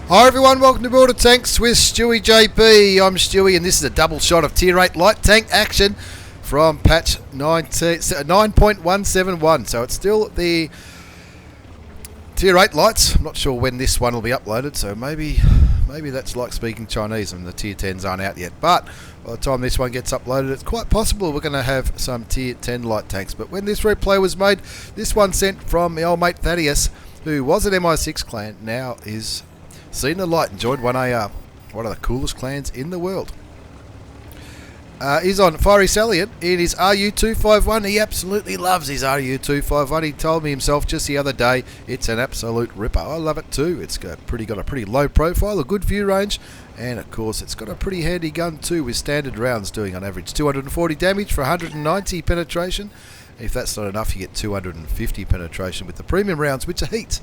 Hi everyone, welcome to Border Tanks with StewiejP. I'm Stewie and this is a double shot of Tier 8 light tank action from patch 9.171. So it's still the Tier 8 lights. I'm not sure when this one will be uploaded, so maybe that's like speaking Chinese and the Tier 10s aren't out yet. But by the time this one gets uploaded, it's quite possible we're going to have some Tier 10 light tanks. But when this replay was made, this one sent from my old mate Thadeous, who was an MI6 clan, now is seen the light and joined one of the coolest clans in the world. He's on Fiery Salient in his RU251. He absolutely loves his RU251. He told me himself just the other day it's an absolute ripper. I love it too. It's got a pretty low profile, a good view range, and of course it's got a pretty handy gun too, with standard rounds doing on average 240 damage for 190 penetration. If that's not enough, you get 250 penetration with the premium rounds, which are heat.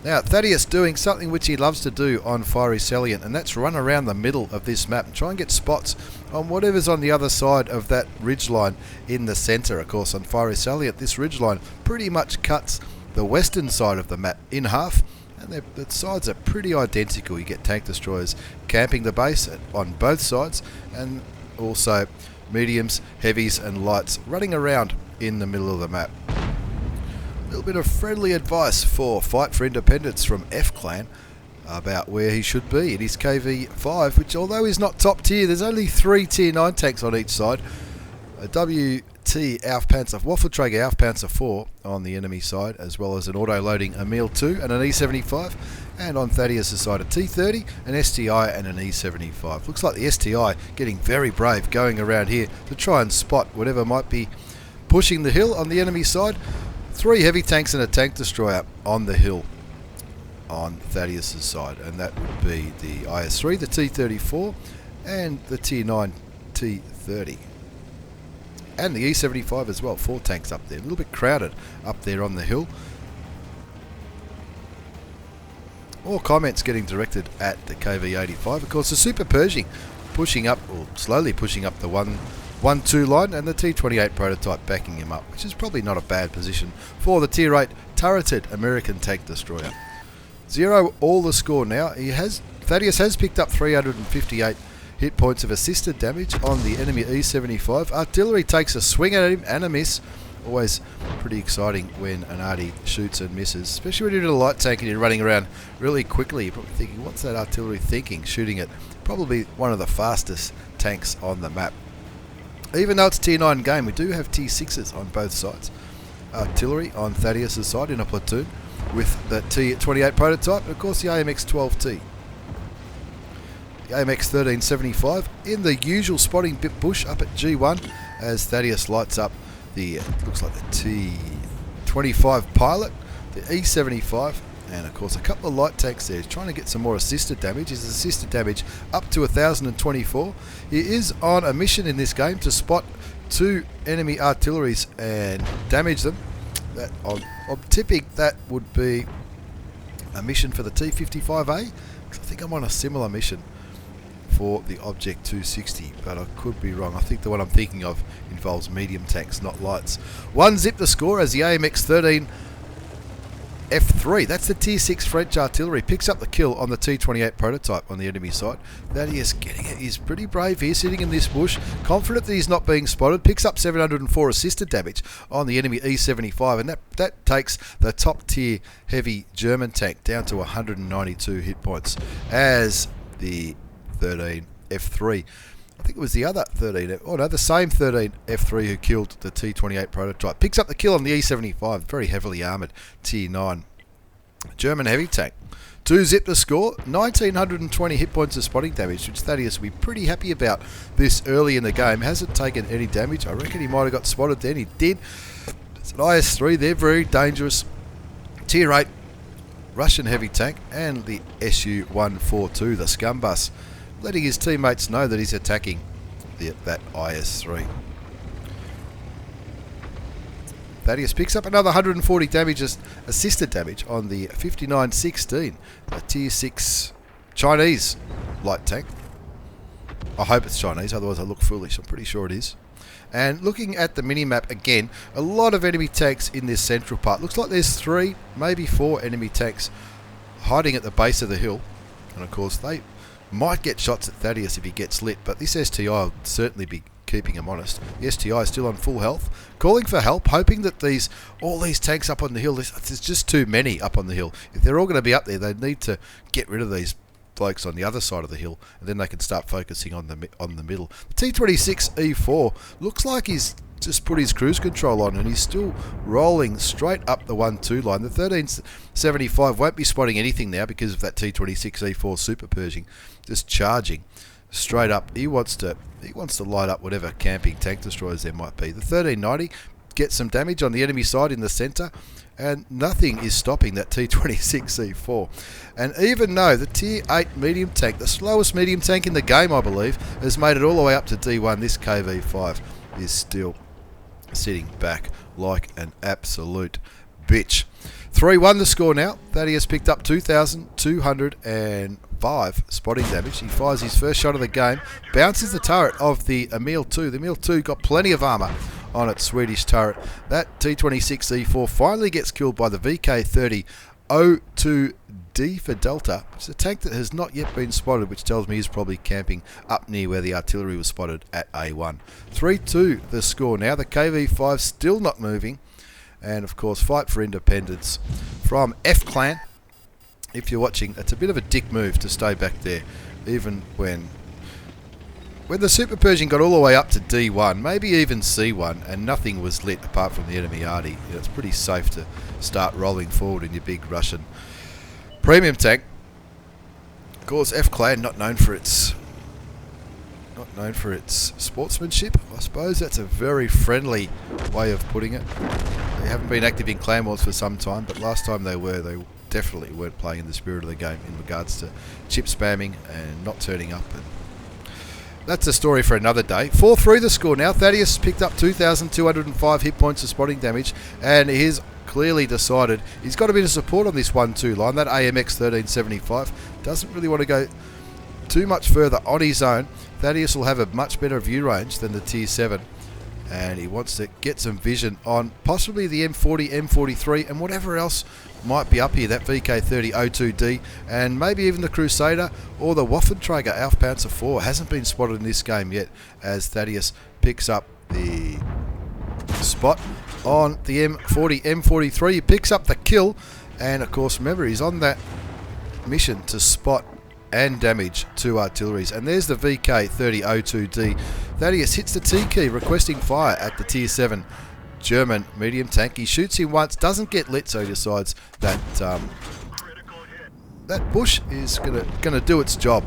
Now, Thadeous doing something which he loves to do on Fiery Salient, and that's run around the middle of this map and try and get spots on whatever's on the other side of that ridgeline in the centre. Of course, on Fiery Salient, this ridgeline pretty much cuts the western side of the map in half, and the sides are pretty identical. You get tank destroyers camping the base on both sides, and also mediums, heavies and lights running around in the middle of the map. A little bit of friendly advice for Fight for Independence from F Clan about where he should be in his KV5, which although is not top tier, there's only 3 tier 9 tanks on each side. A WT Aufpanzer, Waffleträger Aufpanzer 4 on the enemy side, as well as an auto-loading Emil 2 and an E75, and on Thadeous' side a T30, an STI and an E75. Looks like the STI getting very brave, going around here to try and spot whatever might be pushing the hill on the enemy side. 3 heavy tanks and a tank destroyer on the hill on Thadeous' side, and that would be the IS-3, the T54 and the Tier 9 T30 and the E75 as well. 4 tanks up there, a little bit crowded up there on the hill. More comments getting directed at the KV85. Of course, the Super Pershing pushing up, or slowly pushing up the 1-2 line, and the T28 prototype backing him up, which is probably not a bad position for the Tier 8 turreted American tank destroyer. 0 all the score now. Thadeous has picked up 358 hit points of assisted damage on the enemy E75. Artillery takes a swing at him and a miss. Always pretty exciting when an arty shoots and misses, especially when you're in a light tank and you're running around really quickly. You're probably thinking, what's that artillery thinking, shooting at probably one of the fastest tanks on the map. Even though it's a Tier 9 game, we do have Tier 6s on both sides. Artillery on Thadeous' side in a platoon with the T28 prototype, and of course the AMX-12T. The AMX-1375 in the usual spotting bit bush up at G1 as Thadeous lights up the, looks like the T25 pilot, the E75, and of course a couple of light tanks there. He's trying to get some more assisted damage. His assisted damage up to 1,024. He is on a mission in this game to spot 2 enemy artilleries and damage them. That I'm tipping that would be a mission for the T55A. I think I'm on a similar mission for the Object 260, but I could be wrong. I think the one I'm thinking of involves medium tanks, not lights. 1-zip the score as the AMX-13 F3, that's the Tier 6 French artillery, picks up the kill on the T28 prototype on the enemy side. Thaddeus getting it. He's pretty brave here, sitting in this bush, confident that he's not being spotted. Picks up 704 assisted damage on the enemy E75, and that takes the top tier heavy German tank down to 192 hit points as the 13 F3. I think it was the other 13, oh no, the same 13 F3 who killed the T28 prototype. Picks up the kill on the E75, very heavily armoured Tier 9 German heavy tank. 2-zip the score, 1,920 hit points of spotting damage, which Thadeous will be pretty happy about this early in the game. Hasn't taken any damage. I reckon he might have got spotted then. He did. It's an IS-3, they're very dangerous. Tier 8 Russian heavy tank and the Su-142, the scum bus, letting his teammates know that he's attacking that IS-3. Thaddeous picks up another 140 damages, assisted damage on the 5916, a Tier 6 Chinese light tank. I hope it's Chinese, otherwise I look foolish. I'm pretty sure it is. And looking at the mini-map again, a lot of enemy tanks in this central part. Looks like there's 3, maybe 4 enemy tanks hiding at the base of the hill. And of course they might get shots at Thadeous if he gets lit, but this STI will certainly be keeping him honest. The STI is still on full health, calling for help, hoping that all these tanks up on the hill, there's just too many up on the hill. If they're all going to be up there, they need to get rid of these blokes on the other side of the hill, and then they can start focusing on the middle. The T26E4 looks like he's just put his cruise control on, and he's still rolling straight up the 1-2 line. The 1375 won't be spotting anything now because of that T26E4 super Pershing, just charging straight up. He wants to light up whatever camping tank destroyers there might be. The 1390 gets some damage on the enemy side in the centre, and nothing is stopping that T26E4. And even though the Tier 8 medium tank, the slowest medium tank in the game I believe, has made it all the way up to D1, this KV5 is still sitting back like an absolute bitch. 3-1 the score now. Thadeous picked up 2,205 spotting damage. He fires his first shot of the game, bounces the turret of the Emil 2. The Emil 2 got plenty of armour on its Swedish turret. That T26E4 finally gets killed by the VK30 O2D for Delta, which is a tank that has not yet been spotted, which tells me he's probably camping up near where the artillery was spotted at A1. 3-2 the score now. The KV5 still not moving. And of course, fight for independence from F Clan. If you're watching, it's a bit of a dick move to stay back there, even when the Super Pershing got all the way up to D1, maybe even C1, and nothing was lit apart from the enemy arty. It's pretty safe to start rolling forward in your big Russian premium tank. Of course, F Clan not known for its sportsmanship. I suppose that's a very friendly way of putting it. They haven't been active in clan wars for some time, but last time they definitely weren't playing in the spirit of the game in regards to chip spamming and not turning up. And that's a story for another day. 4-3 the score now. Thadeous picked up 2,205 hit points of spotting damage, and he's clearly decided he's got a bit of support on this 1-2 line. That AMX 1375 doesn't really want to go too much further on his own. Thadeous will have a much better view range than the Tier 7, and he wants to get some vision on possibly the M40, M43, and whatever else might be up here, that VK30 O2D, and maybe even the Crusader or the Waffenträger Aufpanzer 4 hasn't been spotted in this game yet, as Thadeous picks up the spot on the M40, M43. He picks up the kill, and of course, remember, he's on that mission to spot and damage two artilleries. And there's the VK30 O2D. Thadeous hits the T key, requesting fire at the Tier 7 German medium tank. He shoots him once, doesn't get lit, so he decides that that bush is gonna do its job.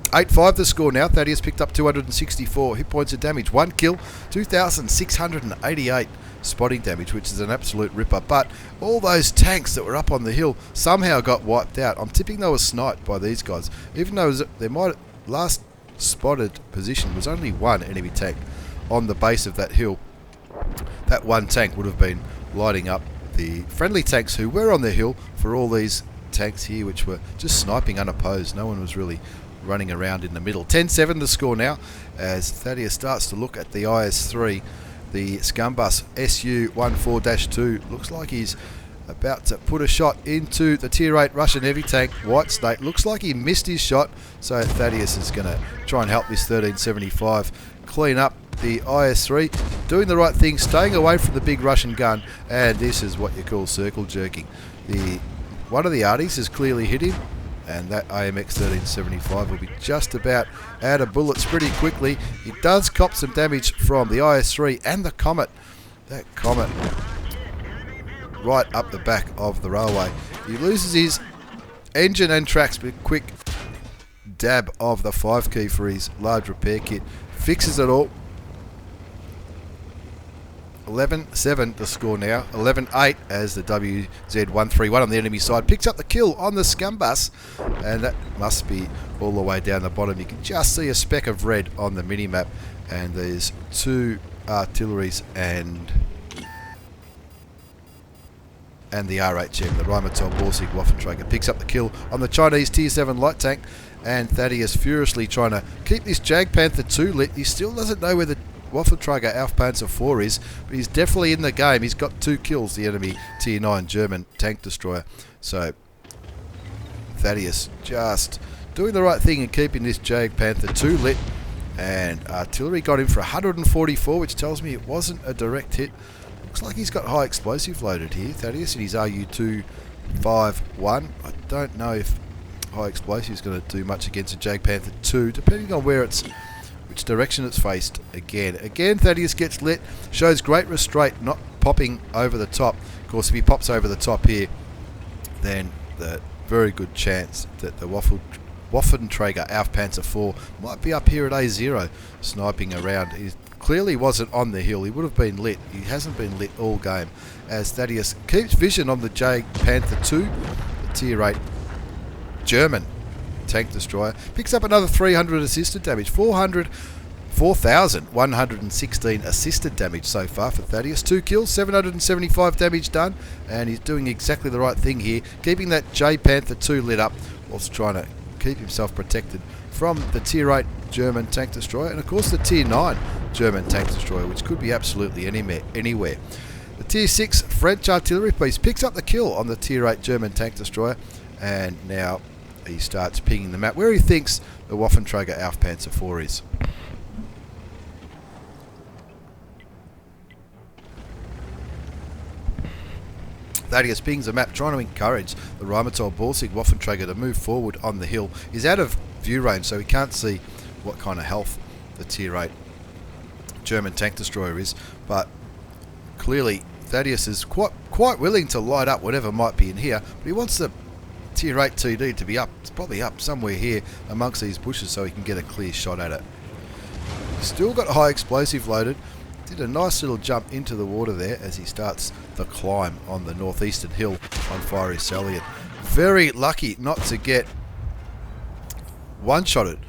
8-5 the score now. Thadeous picked up 264 hit points of damage, 1 kill, 2,688 spotting damage, which is an absolute ripper. But all those tanks that were up on the hill somehow got wiped out. I'm tipping they were sniped by these guys, even though there might last spotted position was only one enemy tank on the base of that hill. That one tank would have been lighting up the friendly tanks who were on the hill for all these tanks here, which were just sniping unopposed. No one was really running around in the middle. 10-7 the score now, as Thadeous starts to look at the IS-3. The Scumbus SU-14-2 looks like he's about to put a shot into the Tier 8 Russian heavy tank, White Snake. Looks like he missed his shot, so Thadeous is going to try and help this 1375 clean up the IS-3. Doing the right thing, staying away from the big Russian gun, and this is what you call circle jerking. One of the arties has clearly hit him, and that AMX 1375 will be just about out of bullets pretty quickly. He does cop some damage from the IS-3 and the Comet. That Comet right up the back of the railway. He loses his engine and tracks with a quick dab of the 5 key for his large repair kit. Fixes it all. 11-7 the score now. 11-8 as the WZ-131 on the enemy side picks up the kill on the Scumbus, and that must be all the way down the bottom. You can just see a speck of red on the mini-map, and there's two artilleries and the RHM, the Rheinmetall Borsig Waffenträger, picks up the kill on the Chinese Tier 7 light tank, and Thadeous furiously trying to keep this Jagdpanther 2 lit. He still doesn't know where the Waffenträger Aufpanzer 4 is, but he's definitely in the game. He's got 2 kills, the enemy Tier 9 German tank destroyer. So Thadeous just doing the right thing and keeping this Jag Panther 2 lit. And artillery got him for 144, which tells me it wasn't a direct hit. Looks like he's got high explosive loaded here, Thadeous, in his RU251. I don't know if high explosive is going to do much against a Jag Panther 2, depending on which direction it's faced. Again, Thadeous gets lit, shows great restraint, not popping over the top. Of course, if he pops over the top here, then the very good chance that the Waffenträger Aufpanzer 4 might be up here at A0, sniping around. He clearly wasn't on the hill. He would have been lit. He hasn't been lit all game, as Thadeous keeps vision on the Jag Panther 2, the Tier 8 German tank destroyer. Picks up another 300 assisted damage, 4,116 assisted damage so far for Thadeous. 2 kills, 775 damage done, and he's doing exactly the right thing here, keeping that Jag Panther 2 lit up whilst trying to keep himself protected from the Tier 8 German tank destroyer, and of course the Tier 9 German tank destroyer, which could be absolutely anywhere. The Tier 6 French artillery piece picks up the kill on the Tier 8 German tank destroyer, and now he starts pinging the map where he thinks the Waffenträger Aufpanzer 4 is. Thadeous pings the map, trying to encourage the Rheinmetall Borsig Waffenträger to move forward on the hill. He's out of view range, so he can't see what kind of health the Tier 8 German tank destroyer is, but clearly Thadeous is quite willing to light up whatever might be in here, but he wants the Tier 8 TD to be up. It's probably up somewhere here amongst these bushes so he can get a clear shot at it. Still got high explosive loaded. Did a nice little jump into the water there as he starts the climb on the northeastern hill on Fiery Salient. Very lucky not to get one-shotted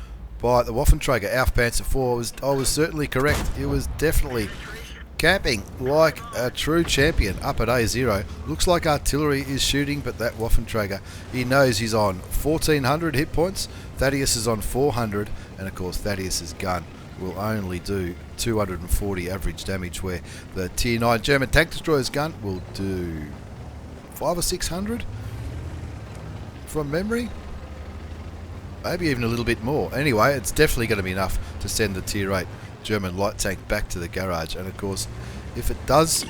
by the Waffenträger Aufpanzer 4. I was certainly correct. It was definitely camping like a true champion up at A0. Looks like artillery is shooting, but that Waffenträger, he knows he's on 1400 hit points. Thadeous is on 400, and of course Thadeous's gun will only do 240 average damage, where the Tier 9 German tank destroyer's gun will do 500 or 600 from memory. Maybe even a little bit more. Anyway, it's definitely going to be enough to send the Tier 8 German light tank back to the garage. And of course, if he does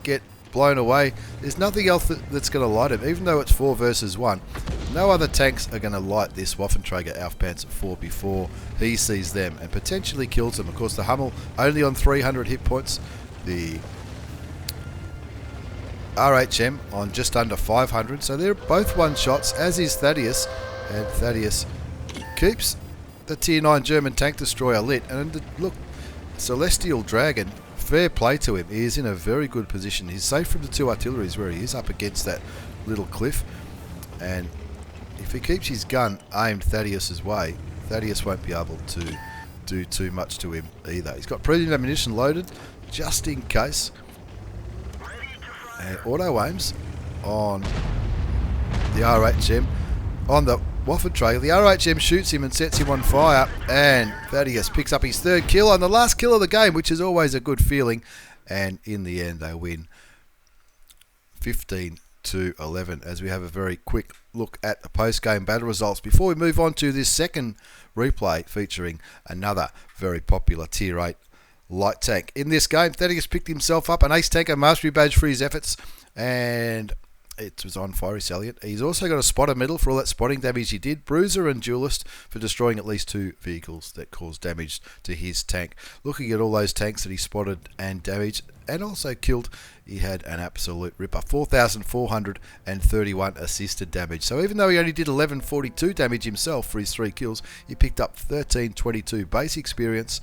get blown away, there's nothing else that's going to light him. Even though it's 4 versus 1, no other tanks are going to light this Waffenträger Aufpanzer 4 before he sees them and potentially kills them. Of course, the Hummel only on 300 hit points, the RHM on just under 500, so they're both one shots, as is Thadeous, and Thadeous keeps the Tier 9 German tank destroyer lit. And look, Celestial Dragon, fair play to him. He is in a very good position. He's safe from the 2 artilleries where he is up against that little cliff, and if he keeps his gun aimed Thadeous's way, Thadeous won't be able to do too much to him either. He's got premium ammunition loaded just in case, and auto aims on the RHM on the Waffenträger. The RHM shoots him and sets him on fire, and Thadeous picks up his 3rd kill and the last kill of the game, which is always a good feeling. And in the end, they win 15-11, as we have a very quick look at the post-game battle results before we move on to this second replay featuring another very popular Tier 8 light tank. In this game, Thadeous picked himself up an Ace Tanker Mastery Badge for his efforts, and it was on Fiery Salient. He's also got a spotter medal for all that spotting damage he did, Bruiser and Duelist for destroying at least 2 vehicles that caused damage to his tank. Looking at all those tanks that he spotted and damaged and also killed, he had an absolute ripper. 4,431 assisted damage. So even though he only did 1142 damage himself for his 3 kills, he picked up 1322 base experience,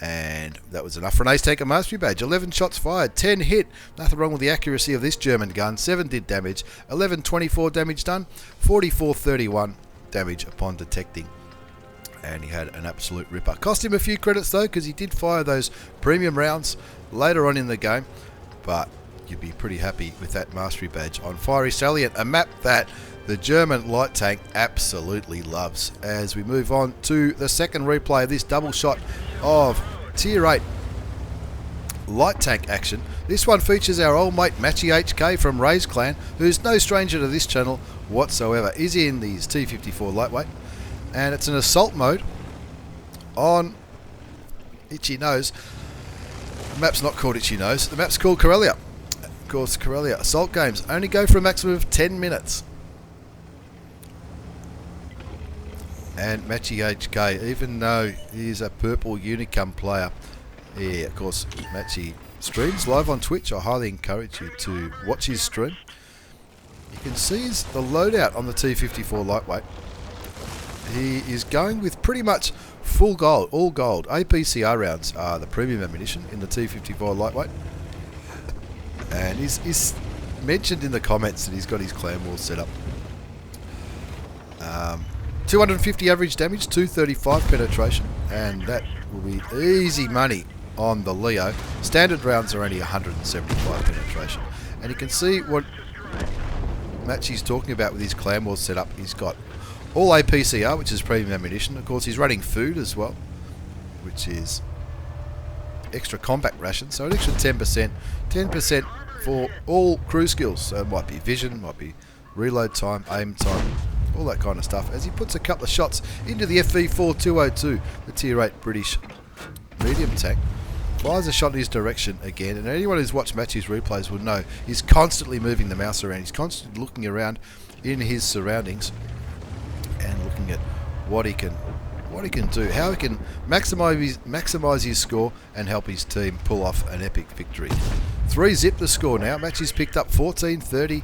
and that was enough for an Ace Tanker Mastery Badge. 11 shots fired, 10 hit. Nothing wrong with the accuracy of this German gun. 7 did damage, 1124 damage done, 4431 damage upon detecting. And he had an absolute ripper. Cost him a few credits though, because he did fire those premium rounds later on in the game. But you'd be pretty happy with that Mastery Badge on Fiery Salient, a map that the German light tank absolutely loves. As we move on to the second replay of this double shot of Tier 8 light tank action. This one features our old mate MatchyHK from Ray's clan, who's no stranger to this channel whatsoever. He's in these T54 Lightweight, and it's an assault mode on Itchy Nose. The map's not called Itchy Nose, the map's called Corellia. Of course, Corellia assault games only go for a maximum of 10 minutes. And MatchyHK, even though he's a purple Unicum player, yeah, of course, Matchy streams live on Twitch. I highly encourage you to watch his stream. You can see the loadout on the T54 Lightweight. He is going with pretty much full gold, all gold. APCR rounds are the premium ammunition in the T54 Lightweight. And he's mentioned in the comments that he's got his clan wall set up. 250 average damage, 235 penetration, and that will be easy money on the Leo. Standard rounds are only 175 penetration. And you can see what Matchy's talking about with his clan wall setup. He's got all APCR, which is premium ammunition. Of course, he's running food as well, which is extra combat ration, so an extra 10%. 10% for all crew skills. So it might be vision, might be reload time, aim time, all that kind of stuff. As he puts a couple of shots into the FV4 202, the tier 8 British medium tank. Fires a shot in his direction again, and anyone who's watched Matchy's replays will know he's constantly moving the mouse around. He's constantly looking around in his surroundings and looking at what he can do, how he can maximize his score and help his team pull off an epic victory. 3-zip the score now. Matchy's picked up 1430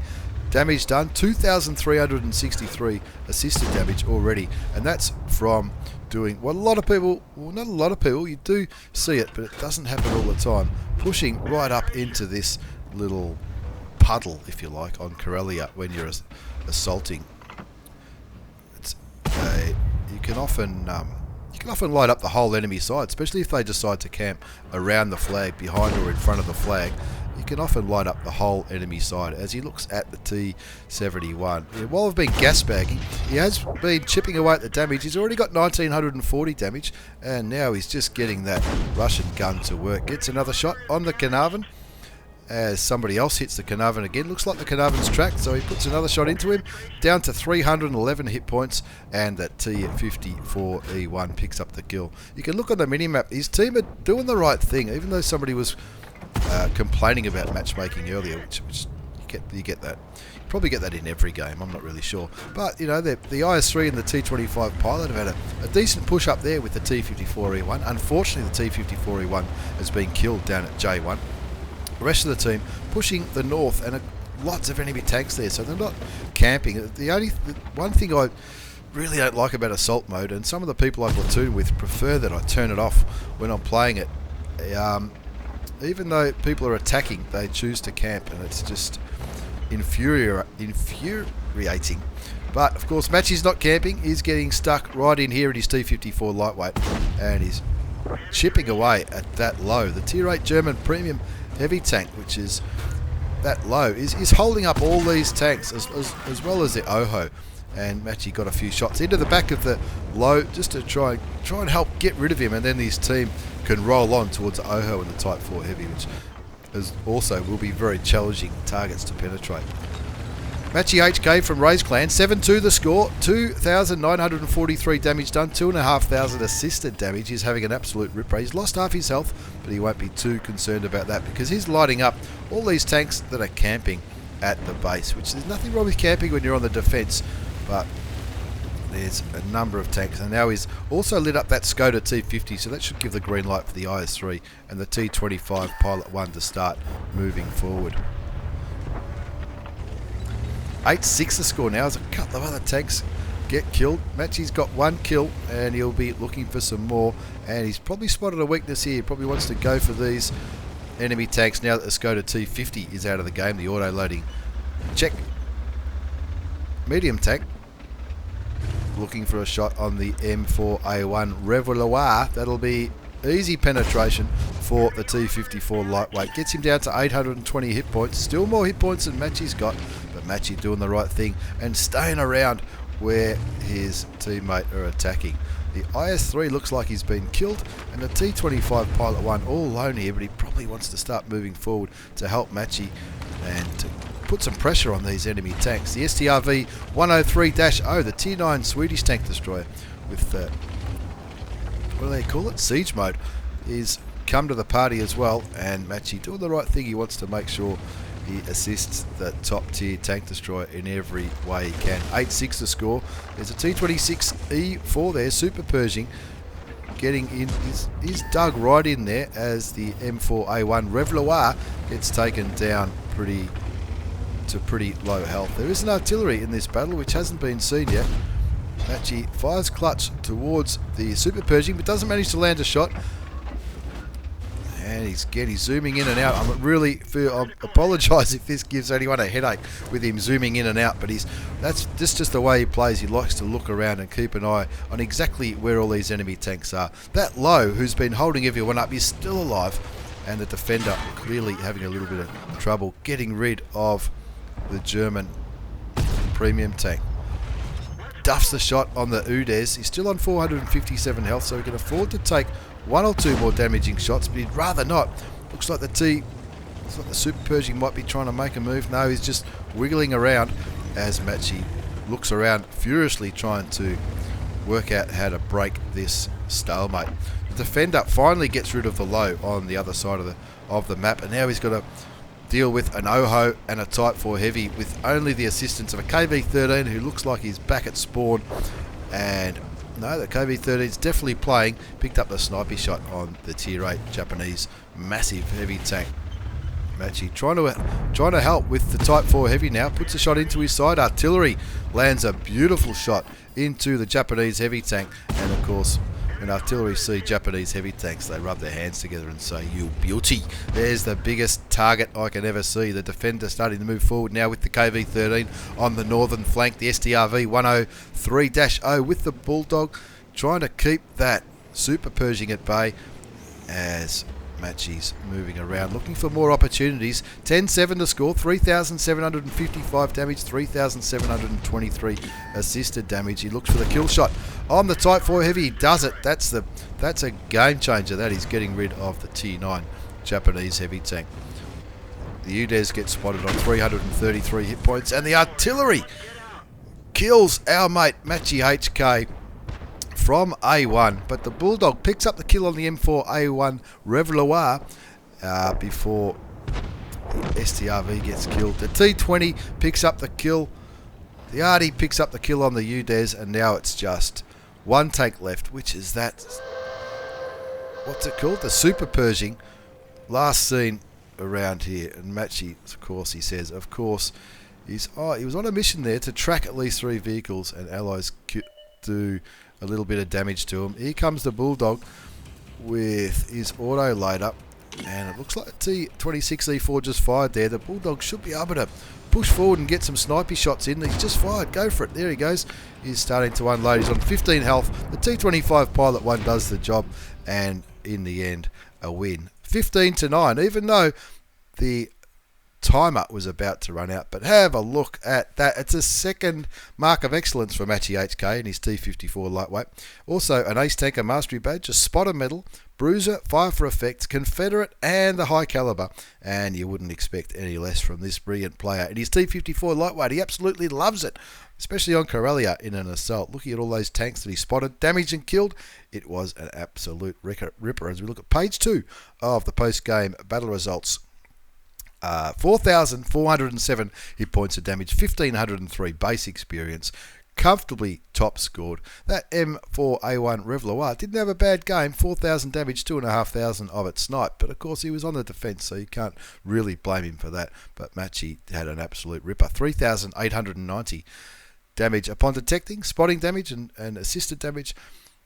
damage done, 2,363 assisted damage already, and that's from doing what a lot of people, well, not a lot of people, you do see it, but it doesn't happen all the time, pushing right up into this little puddle, if you like, on Corellia when you're assaulting. You can often light up the whole enemy side, especially if they decide to camp around the flag, behind or in front of the flag. You can often light up the whole enemy side. As he looks at the T71, while I've been gas bagging, he has been chipping away at the damage. He's already got 1940 damage, and now he's just getting that Russian gun to work. Gets another shot on the Carnarvon as somebody else hits the Carnarvon again. Looks like the Carnarvon's tracked, so he puts another shot into him, down to 311 hit points, and that T54 E1 picks up the kill. You can look on the minimap, his team are doing the right thing, even though somebody was complaining about matchmaking earlier, which you get that. You probably get that in every game, I'm not really sure. But, you know, the IS-3 and the T25 Pilot have had a decent push up there with the T54 E1. Unfortunately, the T54 E1 has been killed down at J1. The rest of the team pushing the north, and lots of enemy tanks there, so they're not camping. The one thing I really don't like about assault mode, and some of the people I platoon with prefer that I turn it off when I'm playing it. Even though people are attacking, they choose to camp, and it's just infuriating. But of course, Matchy's not camping. He's getting stuck right in here at his T54 Lightweight, and he's chipping away at that low. The tier 8 German premium heavy tank, which is that low, is holding up all these tanks as well as the Oho. And Matchy got a few shots into the back of the low just to try and help get rid of him, and then his team can roll on towards the Oho and the Type 4 Heavy, which will be very challenging targets to penetrate. MatchyHK from Ray's clan, 7-2 the score, 2,943 damage done, 2,500 assisted damage. He's having an absolute rip rate. He's lost half his health, but he won't be too concerned about that because he's lighting up all these tanks that are camping at the base, which there's nothing wrong with camping when you're on the defence, but there's a number of tanks. And now he's also lit up that Skoda T50, so that should give the green light for the IS-3 and the T25 Pilot 1 to start moving forward. 8-6 the score now as a couple of other tanks get killed. Matchy's got one kill, and he'll be looking for some more, and he's probably spotted a weakness here. He probably wants to go for these enemy tanks now that the Skoda T50 is out of the game. The auto loading check medium tank looking for a shot on the M4A1 Revolver. That'll be easy penetration for the T54 Lightweight. Gets him down to 820 hit points. Still more hit points than Matchy's got, but Matchy doing the right thing and staying around where his teammate are attacking. The IS-3 looks like he's been killed, and the T-25 Pilot 1 all alone here, but he probably wants to start moving forward to help Matchy and to put some pressure on these enemy tanks. The STRV 103-0, the Tier 9 Swedish tank destroyer with, what do they call it? Siege mode, is come to the party as well, and Matchy doing the right thing. He wants to make sure he assists the top tier tank destroyer in every way he can. 8-6 the score. There's a T26E4 there, Super Pershing, getting in. He's dug right in there as the M4A1 Reveloir gets taken down pretty low health. There is an artillery in this battle which hasn't been seen yet. Matchy fires clutch towards the Super Pershing but doesn't manage to land a shot. And he's zooming in and out. I apologise if this gives anyone a headache with him zooming in and out, but that's just the way he plays. He likes to look around and keep an eye on exactly where all these enemy tanks are. That Low, who's been holding everyone up, is still alive, and the defender clearly having a little bit of trouble getting rid of the German premium tank. Duffs the shot on the Udes. He's still on 457 health, so he can afford to take one or two more damaging shots, but he'd rather not. Looks like the Super Pershing might be trying to make a move. No, he's just wiggling around as Matchy looks around furiously trying to work out how to break this stalemate. The defender finally gets rid of the Low on the other side of the map, and now he's got to deal with an OHO and a Type 4 Heavy with only the assistance of a KV-13 who looks like he's back at spawn. And no, the KV-13 is definitely playing. Picked up the sniper shot on the Tier 8 Japanese massive heavy tank. Matchy trying to help with the Type 4 Heavy now. Puts a shot into his side. Artillery lands a beautiful shot into the Japanese heavy tank. And of course, when artillery see Japanese heavy tanks, they rub their hands together and say, "You beauty." There's the biggest target I can ever see. The defender starting to move forward now with the KV-13 on the northern flank. The STRV 103-0 with the Bulldog trying to keep that Super Pershing at bay as Matchy's moving around looking for more opportunities. 10-7 to score, 3,755 damage, 3,723 assisted damage. He looks for the kill shot on the Type 4 Heavy. He does it. That's a game changer. That is getting rid of the Tier 9 Japanese heavy tank. The Udes gets spotted on 333 hit points, and the artillery kills our mate MatchyHK from A1, but the Bulldog picks up the kill on the M4A1 Reveloir before the STRV gets killed. The T20 picks up the kill. The Arty picks up the kill on the Udes, and now it's just one tank left, which is that, what's it called? The Super Pershing, last seen around here. And Matchy, of course, he says, of course, he was on a mission there to track at least 3 vehicles and allies do a little bit of damage to him. Here comes the Bulldog with his auto load up, and it looks like a T26E4 just fired there. The Bulldog should be able to push forward and get some sniper shots in. He's just fired. Go for it. There he goes. He's starting to unload. He's on 15 health. The T25 Pilot 1 does the job, and in the end, a win. 15-9, even though the timer was about to run out. But have a look at that. It's a second mark of excellence for MatchyHK and his T54 Lightweight. Also an Ace Tanker Mastery Badge, a Spotter Medal, Bruiser, Fire for Effect, Confederate, and the High Caliber. And you wouldn't expect any less from this brilliant player. And his T54 Lightweight, he absolutely loves it, especially on Corellia in an assault. Looking at all those tanks that he spotted, damaged and killed, it was an absolute ripper. As we look at page 2 of the post-game battle results, 4,407 hit points of damage, 1,503 base experience, comfortably top scored. That M4A1 Reveloir didn't have a bad game, 4,000 damage, 2,500 of it sniped, but of course he was on the defence, so you can't really blame him for that. But Matchy had an absolute ripper, 3,890 damage upon detecting, spotting damage and assisted damage,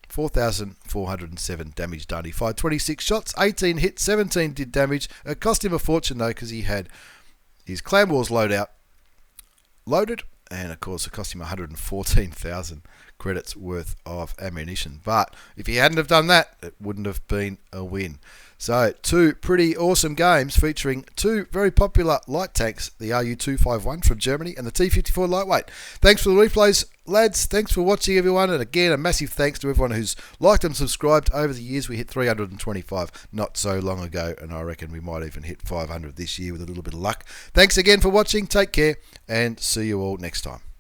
4,407 damage done. He fired 26 shots, 18 hit, 17 did damage. It cost him a fortune though, because he had his Clan Wars loadout loaded, and of course it cost him 114,000 credits worth of ammunition. But if he hadn't have done that, it wouldn't have been a win. So, two pretty awesome games featuring two very popular light tanks, the RU251 from Germany and the T54 Lightweight. Thanks for the replays, lads. Thanks for watching, everyone. And again, a massive thanks to everyone who's liked and subscribed over the years. We hit 325 not so long ago, and I reckon we might even hit 500 this year with a little bit of luck. Thanks again for watching. Take care, and see you all next time.